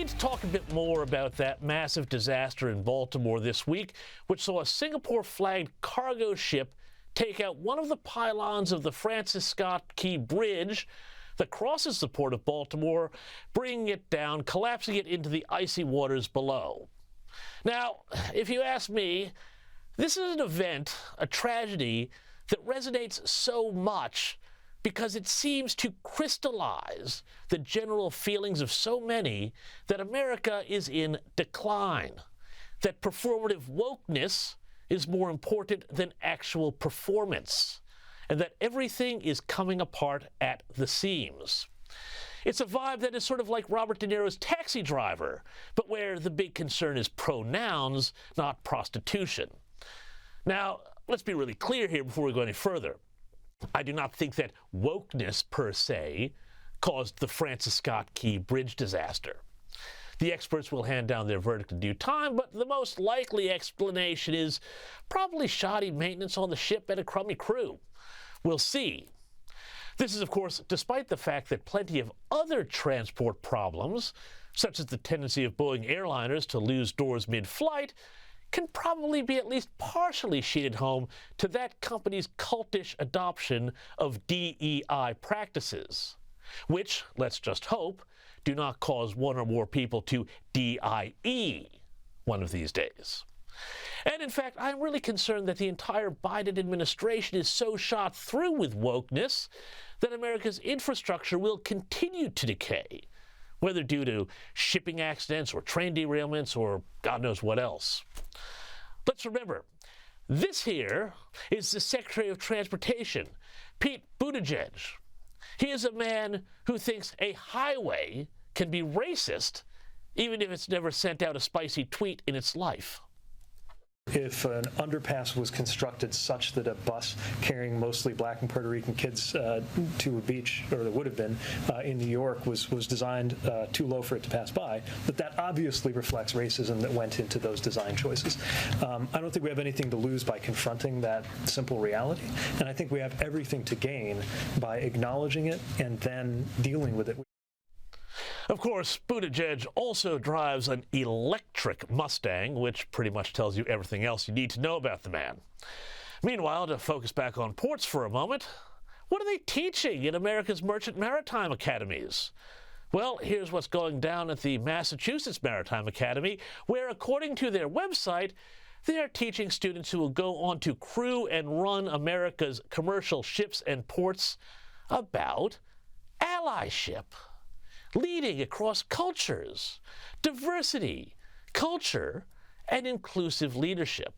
need to talk a bit more about that massive disaster in Baltimore this week, which saw a Singapore-flagged cargo ship take out one of the pylons of the Francis Scott Key Bridge that crosses the port of Baltimore, bringing it down, collapsing it into the icy waters below. Now, if you ask me, this is an event, a tragedy, that resonates so much because it seems to crystallize the general feelings of so many that America is in decline, that performative wokeness is more important than actual performance, and that everything is coming apart at the seams. It's a vibe that is sort of like Robert De Niro's Taxi Driver, but where the big concern is pronouns, not prostitution. Now, let's be really clear here before we go any further. I do not think that wokeness, per se, caused the Francis Scott Key Bridge disaster. The experts will hand down their verdict in due time, but the most likely explanation is probably shoddy maintenance on the ship and a crummy crew. We'll see. This is, of course, despite the fact that plenty of other transport problems, such as the tendency of Boeing airliners to lose doors mid-flight, can probably be at least partially sheeted home to that company's cultish adoption of DEI practices, which, let's just hope, do not cause one or more people to DIE one of these days. And in fact, I'm really concerned that the entire Biden administration is so shot through with wokeness that America's infrastructure will continue to decay, whether due to shipping accidents or train derailments or God knows what else. Let's remember, this here is the Secretary of Transportation, Pete Buttigieg. He is a man who thinks a highway can be racist even if it's never sent out a spicy tweet in its life. If an underpass was constructed such that a bus carrying mostly black and Puerto Rican kids to a beach, or there would have been, in New York was designed too low for it to pass by, that obviously reflects racism that went into those design choices. I don't think we have anything to lose by confronting that simple reality, and I think we have everything to gain by acknowledging it and then dealing with it. Of course, Buttigieg also drives an electric Mustang, which pretty much tells you everything else you need to know about the man. Meanwhile, to focus back on ports for a moment, what are they teaching in America's merchant maritime academies? Well, here's what's going down at the Massachusetts Maritime Academy, where, according to their website, they are teaching students who will go on to crew and run America's commercial ships and ports about allyship, leading across cultures, diversity, culture, and inclusive leadership.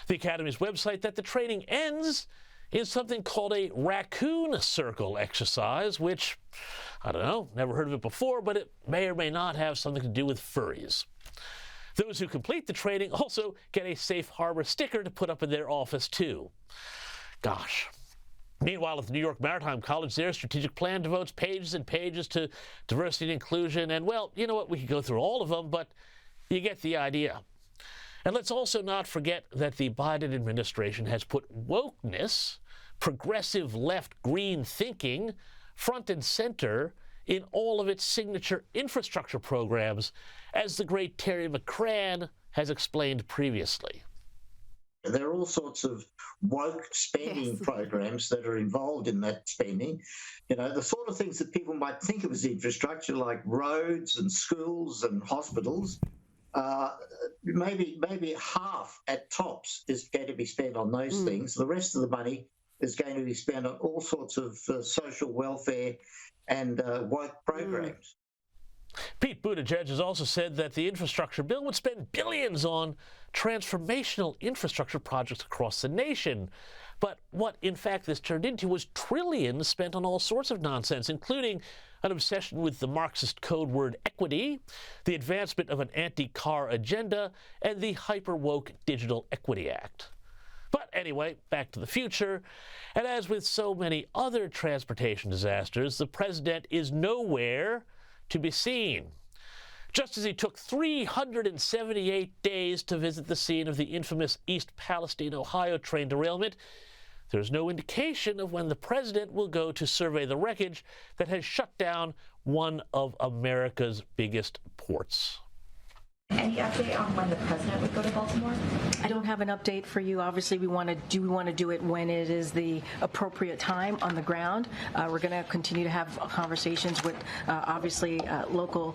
The Academy's website that the training ends in something called a raccoon circle exercise, which, I don't know, never heard of it before, but it may or may not have something to do with furries. Those who complete the training also get a safe harbor sticker to put up in their office, too. Gosh. Meanwhile, at the New York Maritime College, their strategic plan devotes pages and pages to diversity and inclusion. And, well, you know what? We could go through all of them, but you get the idea. And let's also not forget that the Biden administration has put wokeness, progressive left-green thinking, front and center in all of its signature infrastructure programs, as the great Terry McCrann has explained previously. There are all sorts of woke spending programs that are involved in that spending. You know, the sort of things that people might think of as infrastructure, like roads and schools and hospitals, maybe half at tops is going to be spent on those things. The rest of the money is going to be spent on all sorts of social welfare and woke programs. Pete Buttigieg has also said that the infrastructure bill would spend billions on transformational infrastructure projects across the nation. But what, in fact, this turned into was trillions spent on all sorts of nonsense, including an obsession with the Marxist code word equity, the advancement of an anti-car agenda, and the hyper-woke Digital Equity Act. But anyway, back to the future. And as with so many other transportation disasters, the president is nowhere to be seen. Just as he took 378 days to visit the scene of the infamous East Palestine, Ohio train derailment, there's no indication of when the president will go to survey the wreckage that has shut down one of America's biggest ports. Any update on when the president would go to Baltimore? I don't have an update for you. Obviously, we want to do it when it is the appropriate time on the ground. We're going to continue to have conversations with, obviously, local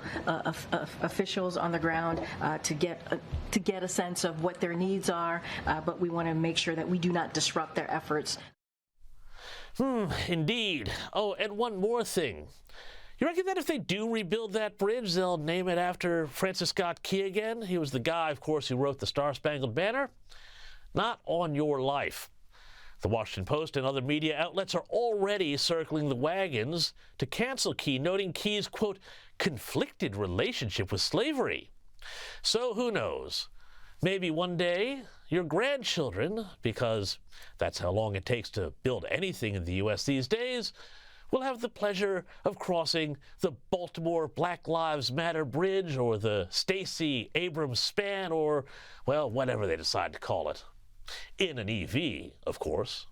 officials on the ground to get a sense of what their needs are. But we want to make sure that we do not disrupt their efforts. Indeed. Oh, and one more thing. You reckon that if they do rebuild that bridge, they'll name it after Francis Scott Key again? He was the guy, of course, who wrote the Star-Spangled Banner. Not on your life. The Washington Post and other media outlets are already circling the wagons to cancel Key, noting Key's, quote, conflicted relationship with slavery. So who knows? Maybe one day your grandchildren, because that's how long it takes to build anything in the U.S. these days, will have the pleasure of crossing the Baltimore Black Lives Matter Bridge or the Stacey Abrams Span or, well, whatever they decide to call it. In an EV, of course.